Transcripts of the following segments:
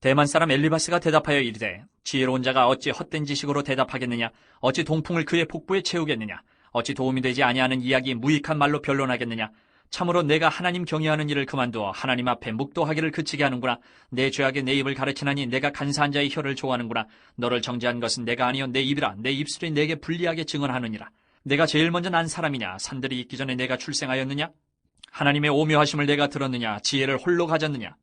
대만 사람 엘리바스가 대답하여 이르되 지혜로운 자가 어찌 헛된 지식으로 대답하겠느냐? 어찌 동풍을 그의 복부에 채우겠느냐? 어찌 도움이 되지 아니하는 이야기 무익한 말로 변론하겠느냐? 참으로 내가 하나님 경외하는 일을 그만두어 하나님 앞에 묵도하기를 그치게 하는구나. 내 죄악에 내 입을 가르치나니 내가 간사한 자의 혀를 좋아하는구나. 너를 정죄한 것은 내가 아니요 내 입이라. 내 입술이 내게 불리하게 증언하느니라. 내가 제일 먼저 난 사람이냐? 산들이 있기 전에 내가 출생하였느냐? 하나님의 오묘하심을 내가 들었느냐? 지혜를 홀로 가졌느냐?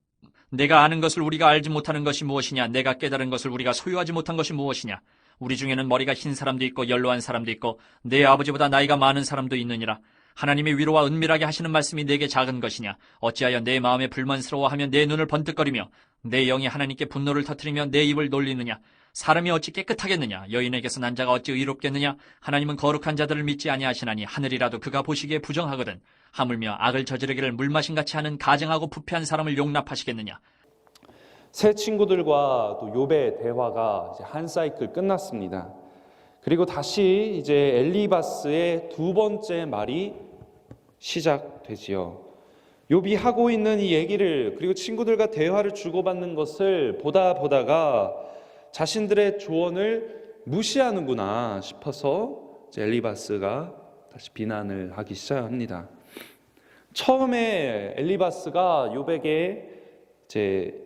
내가 아는 것을 우리가 알지 못하는 것이 무엇이냐? 내가 깨달은 것을 우리가 소유하지 못한 것이 무엇이냐? 우리 중에는 머리가 흰 사람도 있고 연로한 사람도 있고 내 아버지보다 나이가 많은 사람도 있느니라. 하나님의 위로와 은밀하게 하시는 말씀이 내게 작은 것이냐? 어찌하여 내 마음에 불만스러워하며 내 눈을 번뜩거리며 내 영이 하나님께 분노를 터뜨리며 내 입을 놀리느냐? 사람이 어찌 깨끗하겠느냐? 여인에게서 난 자가 어찌 의롭겠느냐? 하나님은 거룩한 자들을 믿지 아니하시나니 하늘이라도 그가 보시기에 부정하거든. 하물며 악을 저지르기를 물마신같이 하는 가증하고 부패한 사람을 용납하시겠느냐? 새 친구들과 또 욥의 대화가 이제 한 사이클 끝났습니다. 그리고 다시 이제 엘리바스의 두 번째 말이 시작되지요. 욥이 하고 있는 이 얘기를 그리고 친구들과 대화를 주고받는 것을 보다가 자신들의 조언을 무시하는구나 싶어서 이제 엘리바스가 다시 비난을 하기 시작합니다. 처음에 엘리바스가 욥에게 이제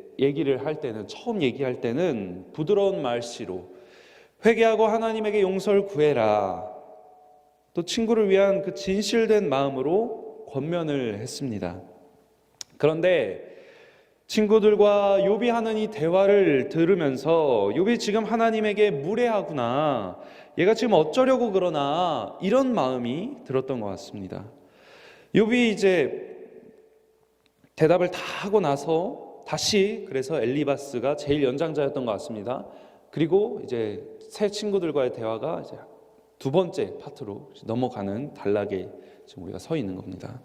처음 얘기할 때는 부드러운 말씨로 회개하고 하나님에게 용서를 구해라. 또 친구를 위한 그 진실된 마음으로 권면을 했습니다. 그런데 친구들과 욥이 하는 이 대화를 들으면서 욥이 지금 하나님에게 무례하구나, 얘가 지금 어쩌려고 그러나, 이런 마음이 들었던 것 같습니다. 욥이 이제 대답을 다 하고 나서 다시 그래서 엘리바스가 제일 연장자였던 것 같습니다. 그리고 이제 새 친구들과의 대화가 이제 두 번째 파트로 넘어가는 단락에 지금 우리가 서 있는 겁니다.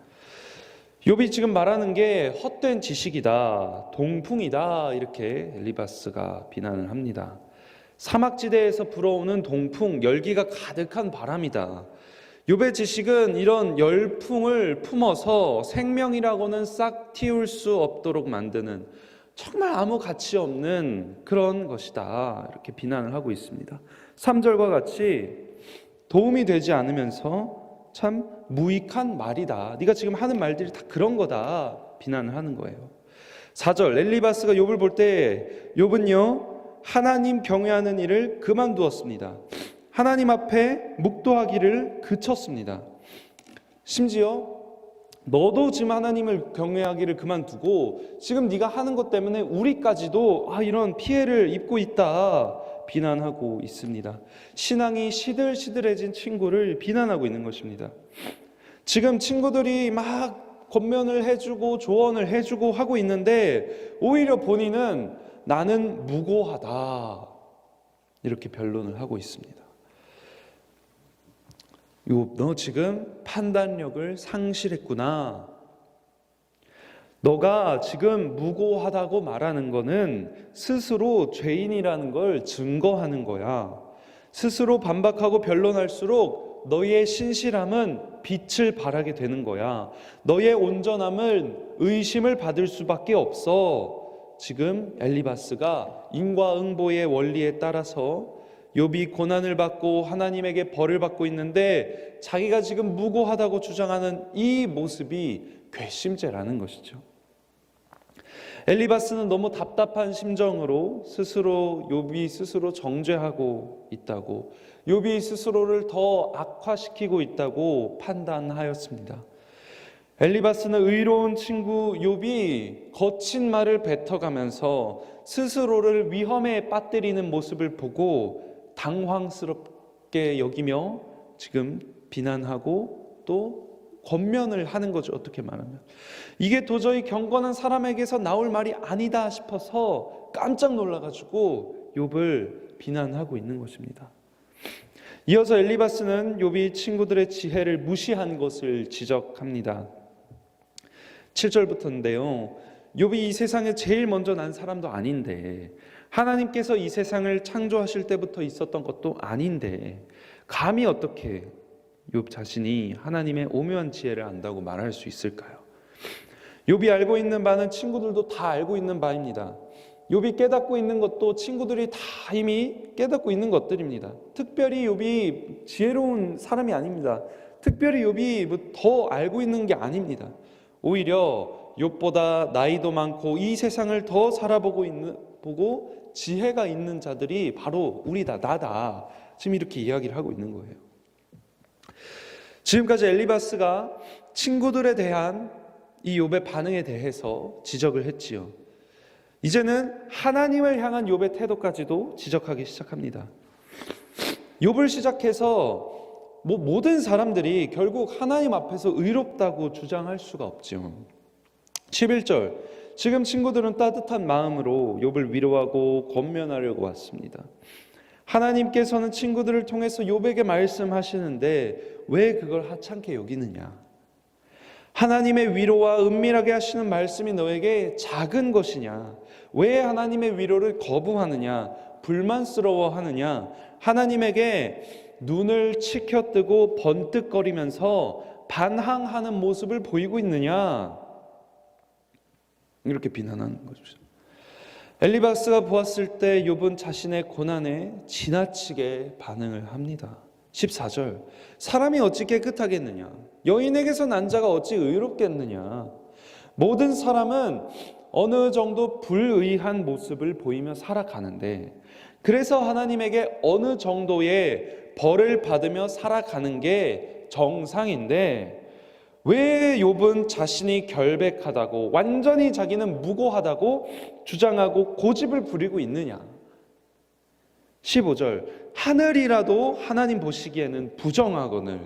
욥이 지금 말하는 게 헛된 지식이다, 동풍이다, 이렇게 엘리바스가 비난을 합니다. 사막지대에서 불어오는 동풍, 열기가 가득한 바람이다. 욥의 지식은 이런 열풍을 품어서 생명이라고는 싹 틔울 수 없도록 만드는 정말 아무 가치 없는 그런 것이다, 이렇게 비난을 하고 있습니다. 3절과 같이 도움이 되지 않으면서 참 무익한 말이다, 네가 지금 하는 말들이 다 그런 거다, 비난을 하는 거예요. 4절, 엘리바스가 욥을 볼 때 욥은요 하나님 경외하는 일을 그만두었습니다. 하나님 앞에 묵도하기를 그쳤습니다. 심지어 너도 지금 하나님을 경외하기를 그만두고 지금 네가 하는 것 때문에 우리까지도 이런 피해를 입고 있다, 비난하고 있습니다. 신앙이 시들시들해진 친구를 비난하고 있는 것입니다. 지금 친구들이 막 권면을 해주고 조언을 해주고 하고 있는데 오히려 본인은 나는 무고하다, 이렇게 변론을 하고 있습니다. 욥, 너 지금 판단력을 상실했구나. 너가 지금 무고하다고 말하는 거는 스스로 죄인이라는 걸 증거하는 거야. 스스로 반박하고 변론할수록 너의 신실함은 빛을 발하게 되는 거야. 너의 온전함은 의심을 받을 수밖에 없어. 지금 엘리바스가 인과응보의 원리에 따라서 욥이 고난을 받고 하나님에게 벌을 받고 있는데 자기가 지금 무고하다고 주장하는 이 모습이 괘씸죄라는 것이죠. 엘리바스는 너무 답답한 심정으로 욥이 스스로 정죄하고 있다고, 욥이 스스로를 더 악화시키고 있다고 판단하였습니다. 엘리바스는 의로운 친구 욥이 거친 말을 뱉어가면서 스스로를 위험에 빠뜨리는 모습을 보고 당황스럽게 여기며 지금 비난하고 또 권면을 하는 거죠. 어떻게 말하면 이게 도저히 경건한 사람에게서 나올 말이 아니다 싶어서 깜짝 놀라가지고 욥을 비난하고 있는 것입니다. 이어서 엘리바스는 욥이 친구들의 지혜를 무시한 것을 지적합니다. 7절부터인데요, 욥이 이 세상에 제일 먼저 난 사람도 아닌데, 하나님께서 이 세상을 창조하실 때부터 있었던 것도 아닌데 감히 어떻게 욥 자신이 하나님의 오묘한 지혜를 안다고 말할 수 있을까요? 욥이 알고 있는 바는 친구들도 다 알고 있는 바입니다. 욥이 깨닫고 있는 것도 친구들이 다 이미 깨닫고 있는 것들입니다. 특별히 욥이 지혜로운 사람이 아닙니다. 특별히 욥이 뭐 더 알고 있는 게 아닙니다. 오히려 욥보다 나이도 많고 이 세상을 더 보고 지혜가 있는 자들이 바로 우리다, 나다. 지금 이렇게 이야기를 하고 있는 거예요. 지금까지 엘리바스가 친구들에 대한 이 욥의 반응에 대해서 지적을 했지요. 이제는 하나님을 향한 욥의 태도까지도 지적하기 시작합니다. 욥을 시작해서 모든 사람들이 결국 하나님 앞에서 의롭다고 주장할 수가 없죠. 11절, 지금 친구들은 따뜻한 마음으로 욥을 위로하고 권면하려고 왔습니다. 하나님께서는 친구들을 통해서 욥에게 말씀하시는데 왜 그걸 하찮게 여기느냐? 하나님의 위로와 은밀하게 하시는 말씀이 너에게 작은 것이냐? 왜 하나님의 위로를 거부하느냐? 불만스러워하느냐? 하나님에게 눈을 치켜뜨고 번뜩거리면서 반항하는 모습을 보이고 있느냐? 이렇게 비난하는 거죠. 엘리바스가 보았을 때 욥은 자신의 고난에 지나치게 반응을 합니다. 14절, 사람이 어찌 깨끗하겠느냐? 여인에게서 난 자가 어찌 의롭겠느냐? 모든 사람은 어느 정도 불의한 모습을 보이며 살아가는데, 그래서 하나님에게 어느 정도의 벌을 받으며 살아가는 게 정상인데 왜 욥은 자신이 결백하다고, 완전히 자기는 무고하다고 주장하고 고집을 부리고 있느냐? 15절, 하늘이라도 하나님 보시기에는 부정하거늘,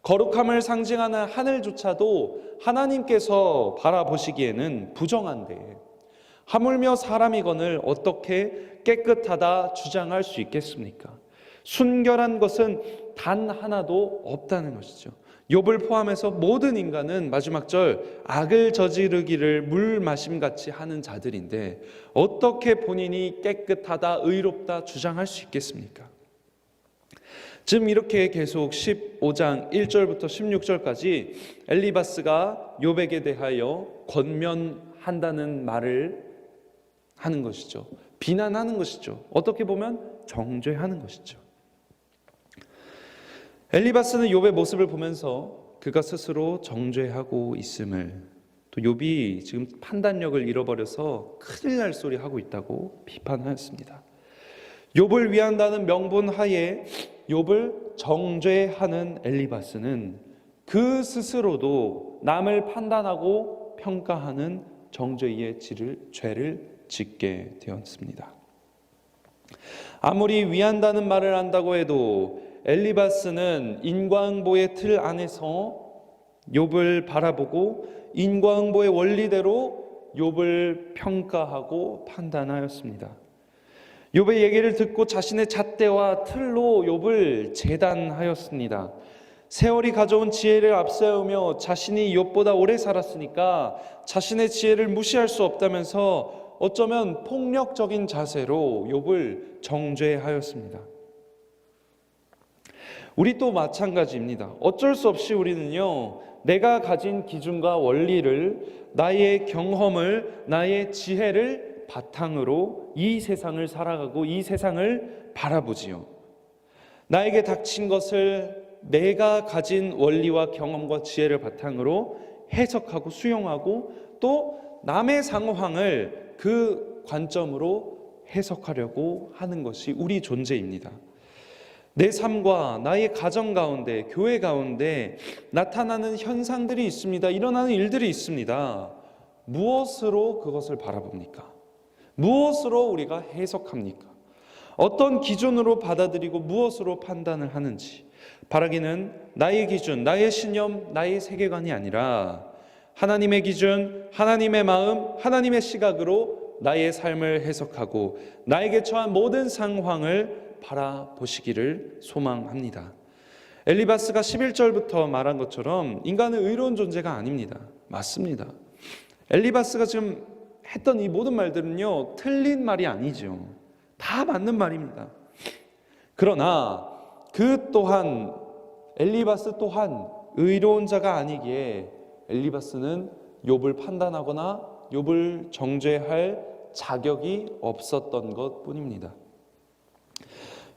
거룩함을 상징하는 하늘조차도 하나님께서 바라보시기에는 부정한데 하물며 사람이거늘 어떻게 깨끗하다 주장할 수 있겠습니까? 순결한 것은 단 하나도 없다는 것이죠. 욥을 포함해서 모든 인간은 마지막 절 악을 저지르기를 물 마심같이 하는 자들인데 어떻게 본인이 깨끗하다 의롭다 주장할 수 있겠습니까? 지금 이렇게 계속 15장 1절부터 16절까지 엘리바스가 욥에게 대하여 권면한다는 말을 하는 것이죠. 비난하는 것이죠. 어떻게 보면 정죄하는 것이죠. 엘리바스는 욥의 모습을 보면서 그가 스스로 정죄하고 있음을, 또 욥이 지금 판단력을 잃어버려서 큰일 날 소리 하고 있다고 비판하였습니다. 욥을 위한다는 명분 하에 욥을 정죄하는 엘리바스는 그 스스로도 남을 판단하고 평가하는 정죄의 죄를 짓게 되었습니다. 아무리 위한다는 말을 한다고 해도 엘리바스는 인과응보의 틀 안에서 욥을 바라보고 인과응보의 원리대로 욥을 평가하고 판단하였습니다. 욥의 얘기를 듣고 자신의 잣대와 틀로 욥을 재단하였습니다. 세월이 가져온 지혜를 앞세우며 자신이 욥보다 오래 살았으니까 자신의 지혜를 무시할 수 없다면서 어쩌면 폭력적인 자세로 욥을 정죄하였습니다. 우리 또 마찬가지입니다. 어쩔 수 없이 우리는요, 내가 가진 기준과 원리를, 나의 경험을, 나의 지혜를 바탕으로 이 세상을 살아가고 이 세상을 바라보지요. 나에게 닥친 것을 내가 가진 원리와 경험과 지혜를 바탕으로 해석하고 수용하고 또 남의 상황을 그 관점으로 해석하려고 하는 것이 우리 존재입니다. 내 삶과 나의 가정 가운데, 교회 가운데 나타나는 현상들이 있습니다. 일어나는 일들이 있습니다. 무엇으로 그것을 바라봅니까? 무엇으로 우리가 해석합니까? 어떤 기준으로 받아들이고 무엇으로 판단을 하는지, 바라기는 나의 기준, 나의 신념, 나의 세계관이 아니라 하나님의 기준, 하나님의 마음, 하나님의 시각으로 나의 삶을 해석하고 나에게 처한 모든 상황을 바라보시기를 소망합니다. 엘리바스가 11절부터 말한 것처럼 인간은 의로운 존재가 아닙니다. 맞습니다. 엘리바스가 지금 했던 이 모든 말들은요, 틀린 말이 아니죠. 다 맞는 말입니다. 그러나 그 또한, 엘리바스 또한 의로운 자가 아니기에 엘리바스는 욥을 판단하거나 욥을 정죄할 자격이 없었던 것뿐입니다.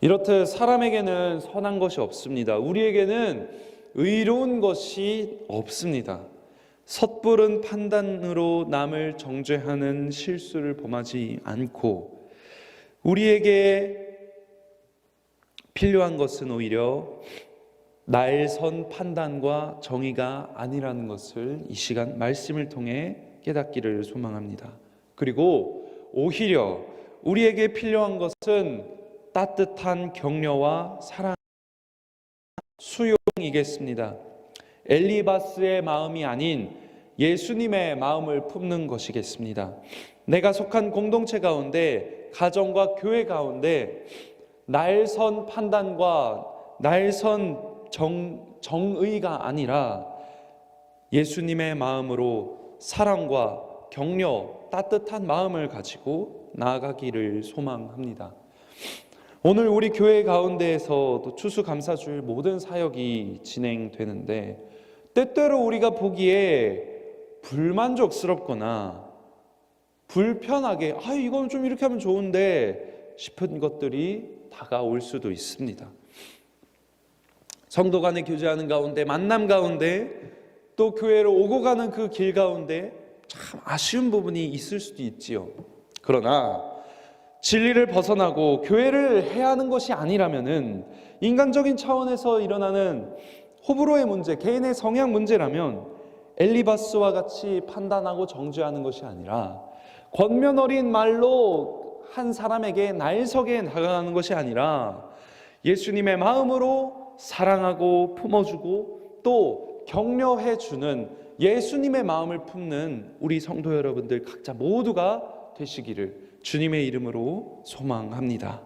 이렇듯 사람에게는 선한 것이 없습니다. 우리에게는 의로운 것이 없습니다. 섣부른 판단으로 남을 정죄하는 실수를 범하지 않고 우리에게 필요한 것은 오히려 날선 판단과 정의가 아니라는 것을 이 시간 말씀을 통해 깨닫기를 소망합니다. 그리고 오히려 우리에게 필요한 것은 따뜻한 격려와 사랑, 수용이겠습니다. 엘리바스의 마음이 아닌 예수님의 마음을 품는 것이겠습니다. 내가 속한 공동체 가운데, 가정과 교회 가운데 날선 판단과 날선 정의가 아니라 예수님의 마음으로 사랑과 격려, 따뜻한 마음을 가지고 나아가기를 소망합니다. 오늘 우리 교회 가운데에서도 추수감사주일 모든 사역이 진행되는데 때때로 우리가 보기에 불만족스럽거나 불편하게 이건 좀 이렇게 하면 좋은데 싶은 것들이 다가올 수도 있습니다. 성도 간에 교제하는 가운데, 만남 가운데, 또 교회로 오고 가는 그 길 가운데 참 아쉬운 부분이 있을 수도 있지요. 그러나 진리를 벗어나고 교회를 해야 하는 것이 아니라면은, 인간적인 차원에서 일어나는 호불호의 문제, 개인의 성향 문제라면 엘리바스와 같이 판단하고 정죄하는 것이 아니라 권면 어린 말로 한 사람에게 날석에 다가가는 것이 아니라 예수님의 마음으로 사랑하고 품어주고 또 격려해주는 예수님의 마음을 품는 우리 성도 여러분들 각자 모두가 되시기를 주님의 이름으로 소망합니다.